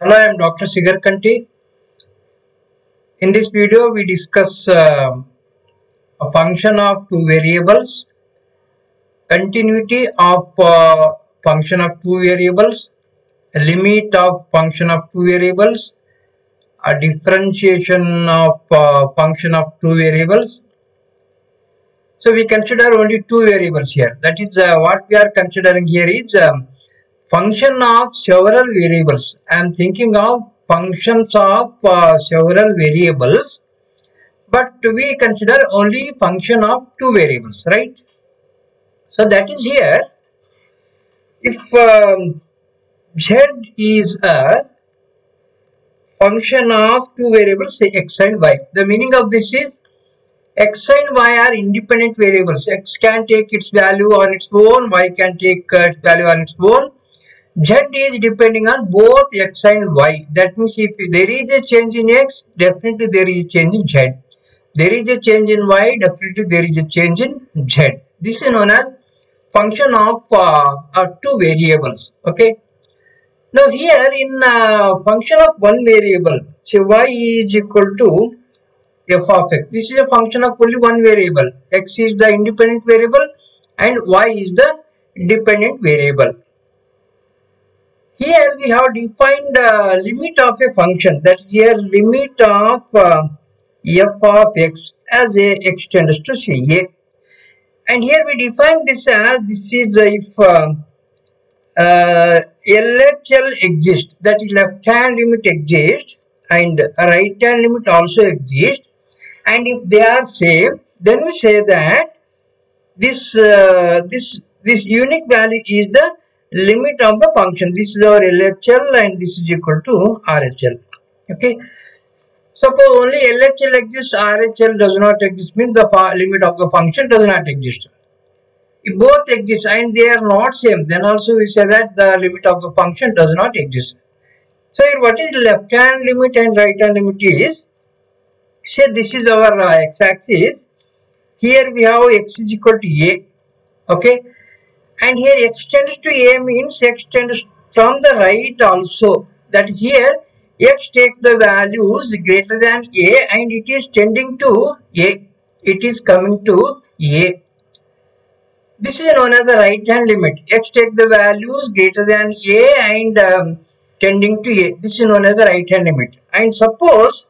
Hello, I am Dr. Sigar Kanti. In this video, we discuss a function of two variables, continuity of function of two variables, a limit of function of two variables, a differentiation of function of two variables. So we consider only two variables here. That is what we are considering here is function of several variables. I am thinking of functions of several variables, but we consider only function of two variables, right? So that is here. If z is a function of two variables, say x and y. The meaning of this is x and y are independent variables. X can take its value on its own, y can take its value on its own. Z is depending on both x and y. That means if there is a change in x, definitely there is a change in z. There is a change in y, definitely there is a change in z. This is known as function of two variables. Okay. Now here in function of one variable, say y is equal to f of x. This is a function of only one variable. X is the independent variable and y is the dependent variable. Here we have defined limit of a function, that is here limit of f of x as a x tends to a. And here we define this as this is if LHL exists, that is left hand limit exists and right hand limit also exists, and if they are same, then we say that this unique value is the limit of the function. This is our LHL and this is equal to RHL. Okay. Suppose only LHL exists, RHL does not exist, means the limit of the function does not exist. If both exist and they are not same, then also we say that the limit of the function does not exist. So here what is left hand limit and right hand limit is, say this is our x-axis. Here we have x is equal to a. Okay. And here x tends to a means x tends from the right also. That is here x takes the values greater than a and it is tending to a. It is coming to a. This is known as the right hand limit. X takes the values greater than a and tending to a. This is known as the right hand limit. And suppose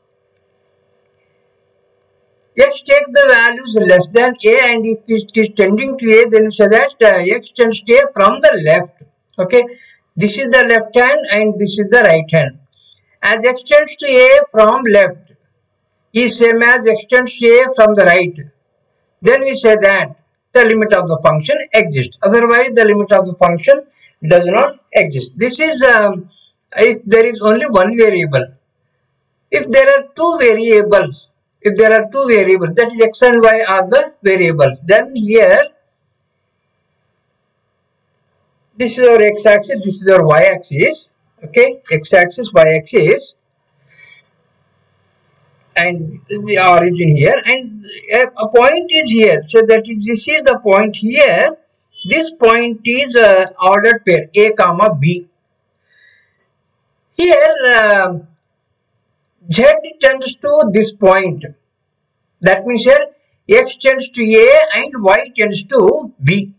x takes the values less than a and if it is tending to a, then we say that x tends to a from the left. Okay, this is the left hand and this is the right hand. As x tends to a from left is same as x tends to a from the right, then we say that the limit of the function exists. Otherwise, the limit of the function does not exist. This is if there is only one variable. If there are two variables, that is x and y are the variables, then here this is our x-axis, this is our y-axis. Okay, x-axis, y-axis, and the origin here, and a point is here. So that is, this is the point here. This point is ordered pair a comma b. Here z tends to this point. That means here x tends to a and y tends to b.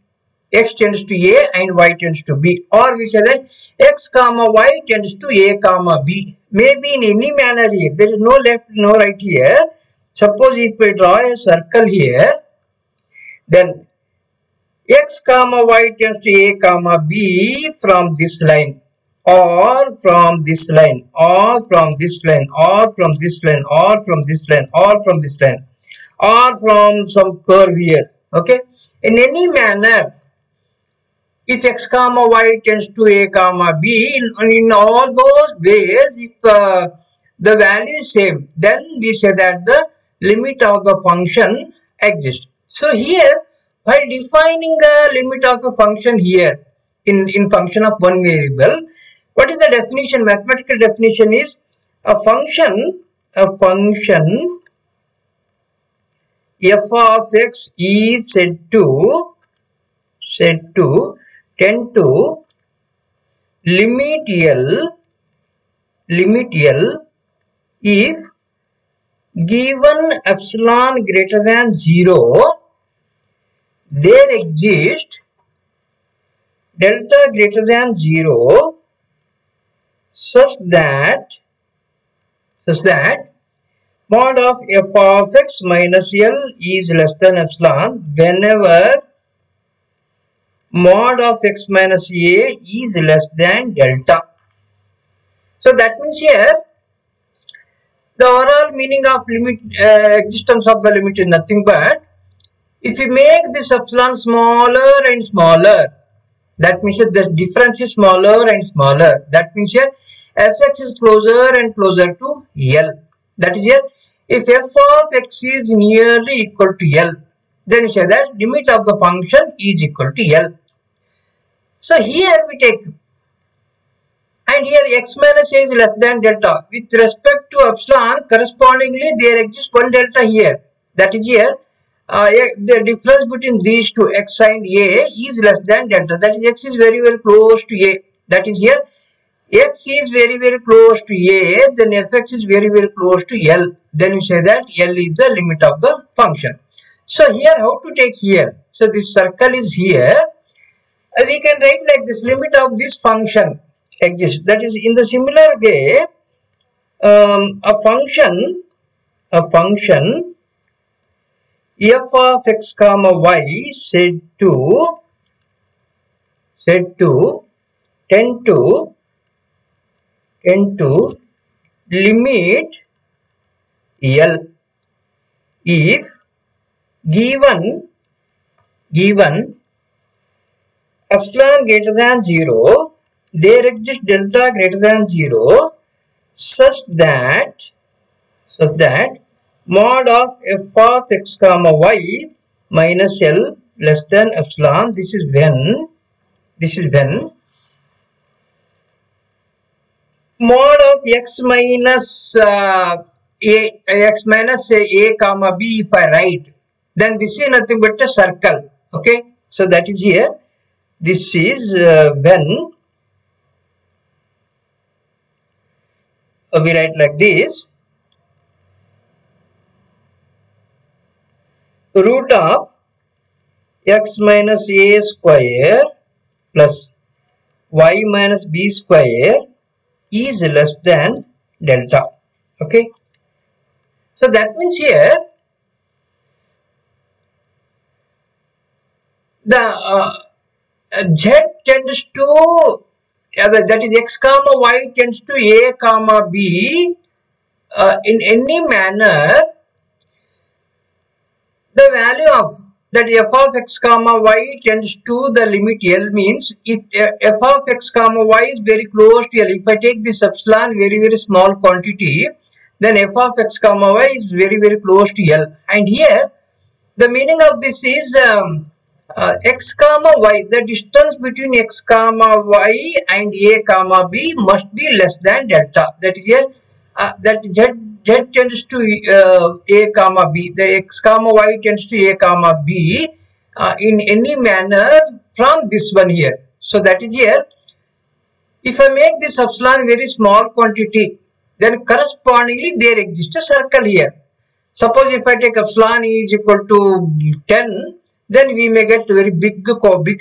X tends to a and y tends to b. Or we say that x comma y tends to a comma b. Maybe in any manner here. There is no left, no right here. Suppose if we draw a circle here, then x comma y tends to a comma b from this line, or from this line, or from this line, or from this line, or from this line, or from this line, or from some curve here. Okay, in any manner, if x comma y tends to a comma b, in all those ways, if the value is same, then we say that the limit of the function exists. So here, while defining the limit of a function here in function of one variable, what is the definition? Mathematical definition is a function f of x is said to tend to limit L limit L if given epsilon greater than 0, there exists delta greater than 0 such that mod of f of x minus L is less than epsilon whenever mod of x minus a is less than delta. So that means here the overall meaning of limit existence of the limit is nothing but if you make this epsilon smaller and smaller, that means the difference is smaller and smaller. That means here fx is closer and closer to L. That is here if f of x is nearly equal to L, then you say that limit of the function is equal to L. So here we take, and here x minus a is less than delta. With respect to epsilon, correspondingly there exists one delta here. That is here the difference between these two x and a is less than delta. That is x is very close to a. That is here x is very close to a, then fx is very close to L. Then we say that L is the limit of the function. So here how to take here? So this circle is here. We can write like this: limit of this function exists. That is in the similar way, a function f of x comma y said to tend to limit L if given epsilon greater than 0, there exists delta greater than 0 such that mod of f of x comma y minus L less than epsilon. This is when mod of x minus a comma b, if I write, then this is nothing but a circle. Okay, so that is here. This is when we write like this: root of x minus a square plus y minus b square is less than delta. Okay, so that means here the z tends to that is x comma y tends to a comma b in any manner. The value of that f of x comma y tends to the limit L means if f of x comma y is very close to L. If I take this epsilon very small quantity, then f of x comma y is very close to L. And here the meaning of this is x comma y, the distance between x comma y and a comma b must be less than delta. That is here that z tends to a comma b, the x comma y tends to a comma b in any manner from this one here. So that is here, if I make this epsilon very small quantity, then correspondingly there exists a circle here. Suppose if I take epsilon is equal to 10, then we may get very big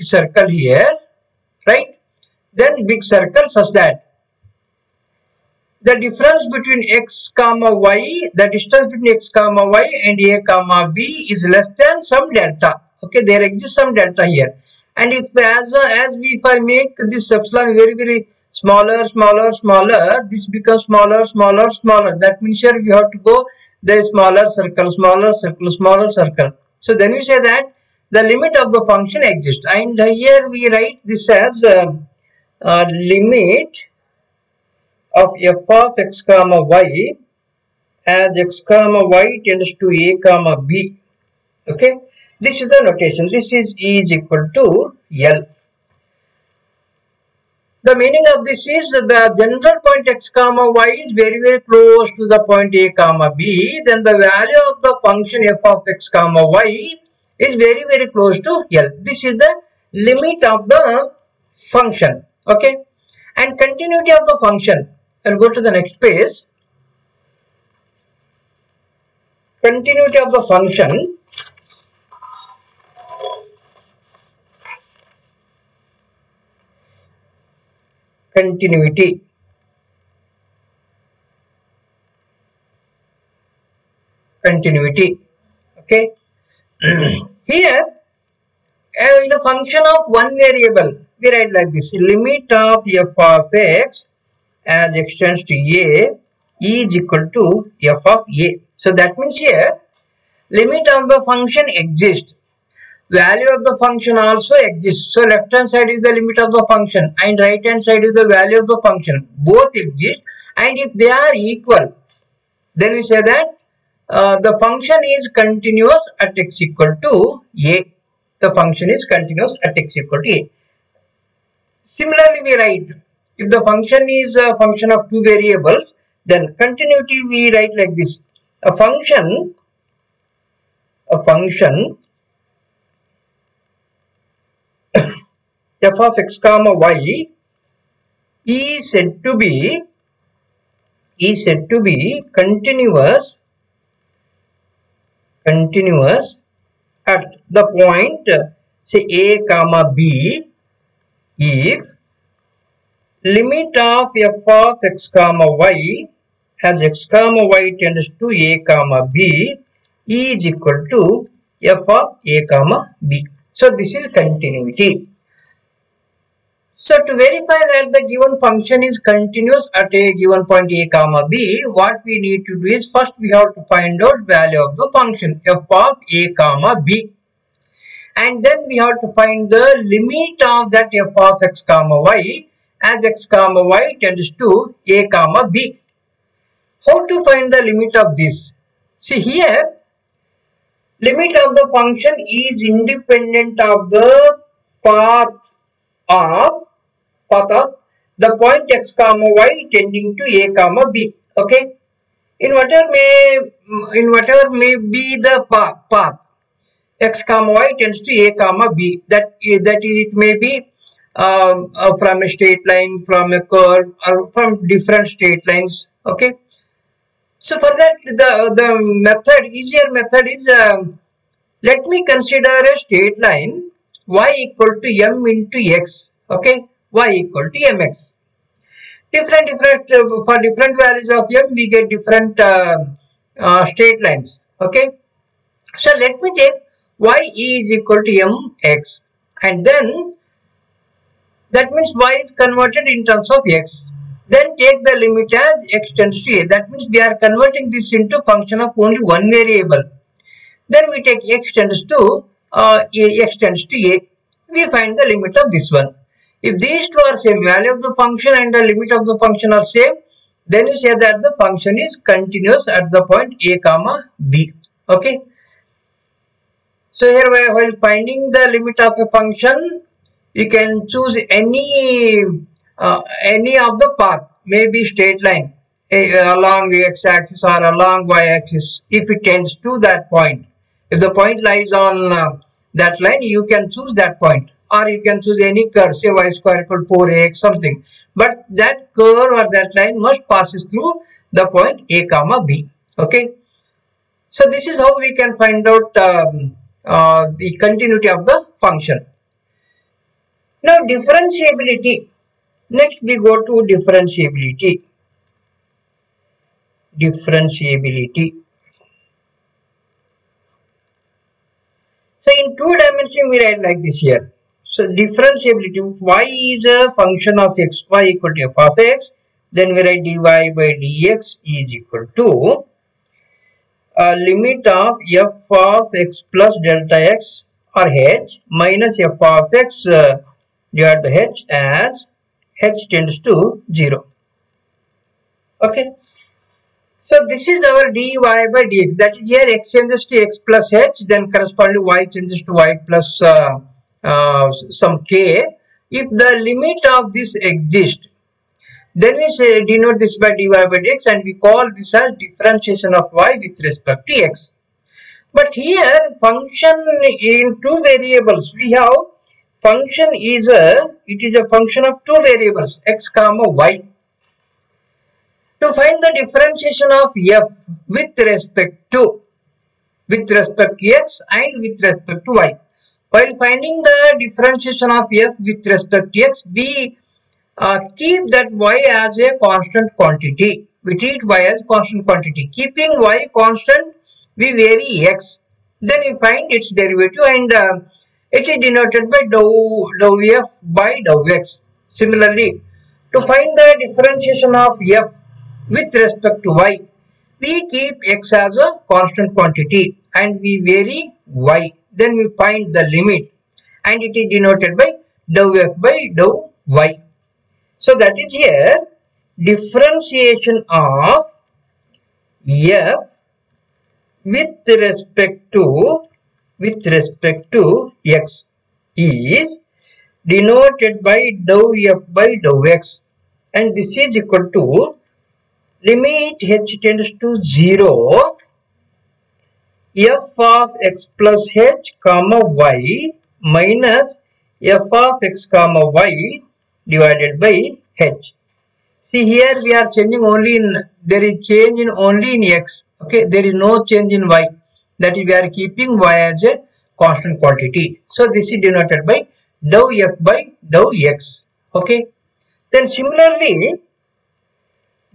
circle here, right? Then big circle such that the difference between x comma y, the distance between x comma y and a comma b is less than some delta. Okay, there exists some delta here. And if if I make this epsilon very smaller, this becomes smaller. That means here we have to go the smaller circle. So then we say that the limit of the function exists, and here we write this as limit of f of x comma y as x comma y tends to a comma b. Okay, this is the notation. This is equal to L. The meaning of this is that the general point x comma y is very close to the point a comma b. Then the value of the function f of x comma y is very close to L. This is the limit of the function. Okay, and continuity of the function. I'll go to the next page. Continuity of the function. Continuity. Okay. Here, in a function of one variable, we write like this: limit of f of x as x tends to a is equal to f of a. So that means here, limit of the function exists. Value of the function also exists. So left hand side is the limit of the function and right hand side is the value of the function. Both exist, and if they are equal, then we say that the function is continuous at x equal to a. The function is continuous at x equal to a. Similarly, we write, if the function is a function of two variables, then continuity we write like this: a function f of x comma y is said to be continuous at the point say a comma b if limit of f of x comma y as x comma y tends to a comma b is equal to f of a comma b. So this is continuity. So to verify that the given function is continuous at a given point a comma b, what we need to do is first we have to find out value of the function f of a comma b, and then we have to find the limit of that f of x comma y as x comma y tends to a comma b. How to find the limit of this? See here, limit of the function is independent of the path of the point x comma y tending to a comma b. Okay, in whatever may be the path x comma y tends to a comma b, that is it may be from a straight line, from a curve, or from different straight lines. Okay, so for that the easier method is, let me consider a straight line y equal to m into x. Okay, y equal to mx. For different values of m, we get different straight lines. Okay, so let me take y is equal to mx, and then that means y is converted in terms of x. Then take the limit as x tends to a. That means we are converting this into function of only one variable. Then we take x tends to a. We find the limit of this one. If these two are same, value of the function and the limit of the function are same, then you say that the function is continuous at the point a comma b. Okay. So here while finding the limit of a function, you can choose any of the path, maybe straight line along the x-axis or along y-axis if it tends to that point. If the point lies on that line, you can choose that point. Or you can choose any curve, say y square equal to 4ax something. But that curve or that line must passes through the point a comma b. Okay. So this is how we can find out the continuity of the function. Now differentiability. Next we go to differentiability. So in two dimension we write like this here. So differentiability, y is a function of x, y equal to f of x, then we write dy by dx is equal to limit of f of x plus delta x or h minus f of x divided by h as h tends to 0. Okay. So this is our dy by dx, that is here x changes to x plus h, then correspondingly y changes to y plus some k. If the limit of this exists, then we say denote this by dy by dx and we call this as differentiation of y with respect to x. But here function in two variables, we have function is a function of two variables x comma y. To find the differentiation of f with respect to x and with respect to y. While finding the differentiation of f with respect to x, we keep that y as a constant quantity. We treat y as constant quantity. Keeping y constant, we vary x. Then we find its derivative, and it is denoted by dou f by dou x. Similarly, to find the differentiation of f with respect to y, we keep x as a constant quantity and we vary y. Then we find the limit, and it is denoted by dou f by dou y. So that is here differentiation of f with respect to x is denoted by dou f by dou x, and this is equal to limit h tends to 0 f of x plus h comma y minus f of x comma y divided by h. See, here we are changing only in, there is change in only in x. Okay, there is no change in y. That is, we are keeping y as a constant quantity. So this is denoted by dou f by dou x. Okay. Then similarly,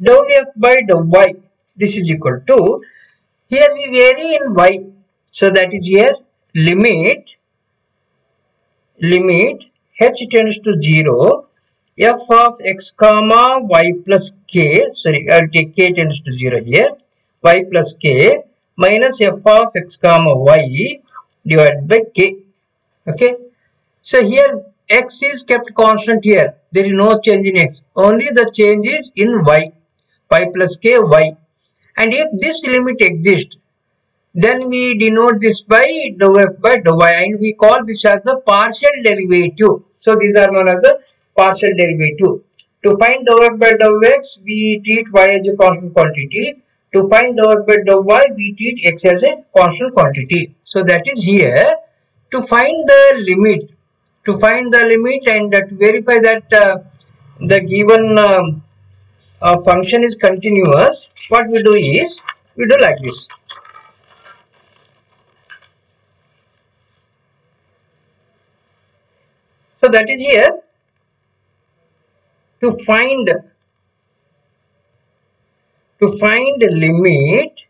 dou f by dou y, this is equal to, here we vary in y. So that is here limit h tends to 0 f of x comma y plus k, sorry, I will take k tends to 0 here, y plus k minus f of x comma y divided by k. Okay. So here x is kept constant here. There is no change in x. Only the change is in y plus k y. And if this limit exists, then we denote this by dou f by dou y, and we call this as the partial derivative. So these are known as the partial derivative. To find dou f by dou x, we treat y as a constant quantity. To find dou f by dou y, we treat x as a constant quantity. So that is here to find the limit. And to verify that the given function is continuous, what we do is, we do like this. So that is here to find the limit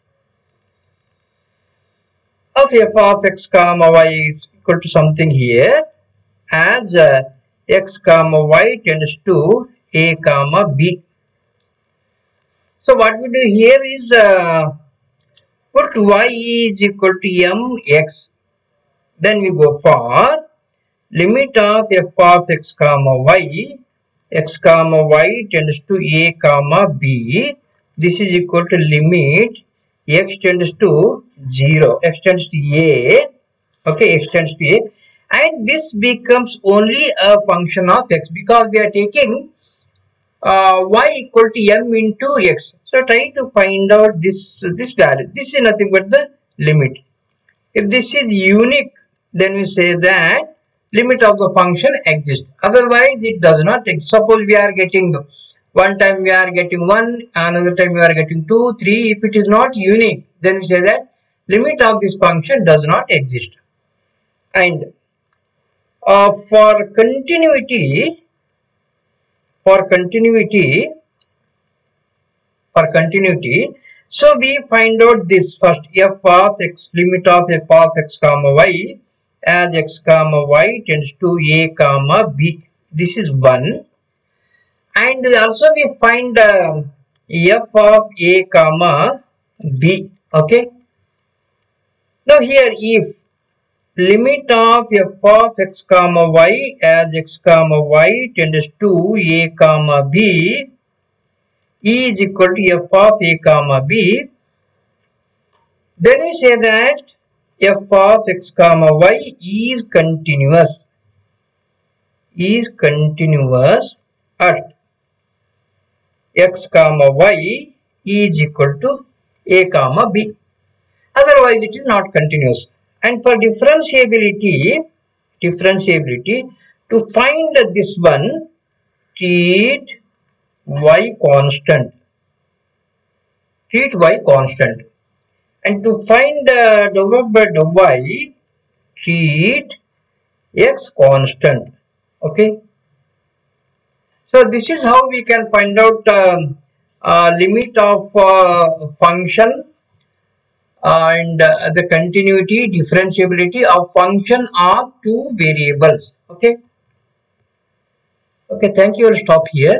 of f of x comma y is equal to something here as x comma y tends to a comma b. So what we do here is put y is equal to mx. Then we go for limit of f of x comma y tends to a comma b. This is equal to limit x tends to 0, x tends to a. Okay, x tends to a, and this becomes only a function of x because we are taking y equal to m into x. So try to find out this value. This is nothing but the limit. If this is unique, then we say that limit of the function exists. Otherwise, it does not exist. Suppose we are getting one time we are getting 1, another time we are getting 2, 3. If it is not unique, then we say that limit of this function does not exist. And for continuity, so we find out this first, f of x, limit of f of x comma y as x comma y tends to a comma b. This is 1. And also we find f of a comma b. Okay. Now here, if limit of f of x comma y as x comma y tends to a comma b is equal to f of a comma b, then we say that f of x comma y is continuous at x comma y is equal to a comma b. Otherwise, it is not continuous. And for differentiability, to find this one, treat y constant. treat y constant. And to find dou f by dou y, treat x constant. Okay. So this is how we can find out limit of function and the continuity, differentiability of function of two variables. Okay. Okay. Thank you. I'll stop here.